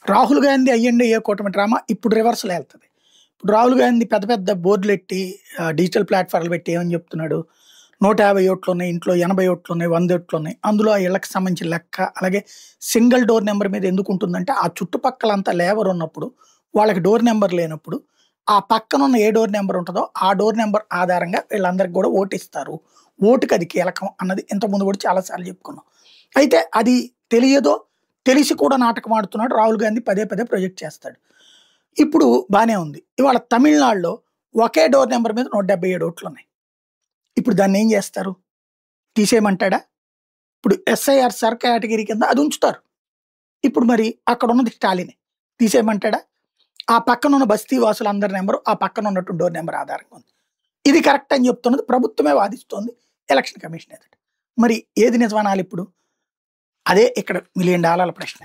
రాహుల్ గాంధీ అయ్యండి ఏ కూటమి డ్రామా ఇప్పుడు రివర్స్‌లో ఎళ్తది. ఇప్పుడు రాహుల్ గాంధీ పెద్ద పెద్ద బోర్డులెట్టి డిజిటల్ ప్లాట్‌ఫార్మ్‌లు పెట్టి ఏమని చెప్తున్నాడు? 150 ఓట్లున్నాయి. ఇంట్లో 80 ఓట్లున్నాయి. 100 ఓట్లున్నాయి. అందులో ఆ ఇళ్ళకి సంబంధించిన లెక్క, అలాగే సింగిల్ డోర్ నంబర్ మీద ఎందుకుంటుందంటే, ఆ చుట్టుపక్కలంతా లేబర్ ఉన్నప్పుడు, వాళ్ళకి డోర్ నంబర్ లేనప్పుడు, ఆ పక్కనున్న ఏ డోర్ నంబర్ ఉంటదో, ఆ డోర్ నంబర్ ఆధారంగా వీళ్ళందరికి గూడా ఓటిస్తారు. ఓటుకది కీలకం అన్నది ఇంతకుముందు గూడా చాలా సార్లు చెప్పుకున్నాం. అయితే అది తెలియదో, తెలిసి కూడా నాటకం ఆడుతున్నాడు రాహుల్ గాంధీ పదే పదే ప్రొజెక్ట్ చేస్తాడు. ఇప్పుడు బానే ఉంది. ఇవాళ తమిళనాడులో ఒకే డోర్ నంబర్ మీద 177 ఓట్లున్నాయి. ఇప్పుడు దాన్నేం జేస్తారు? తీసేయమంటాడా? ఇప్పుడు ఎస్ఐఆర్ సర్ కేటగిరీ కింద అది ఉంచుతారు. ఇప్పుడు మరి అక్కడున్నది స్టాలినే. తీసేయమంటాడా? ఆ పక్కనున్న బస్తీ వాసులందరి నంబరు, ఆ పక్కన ఉన్నటువంటి డోర్ నంబర్ ఆధారంగా ఉంది. ఇది కరెక్ట్ అని చెప్తున్నది ప్రభుత్వమే వాదిస్తోంది ఎలక్షన్ కమిషన్ ఎదుట. మరి ఏది నిజమనాలిప్పుడు? అదే ఇక్కడ $1,000,000 ప్రశ్న.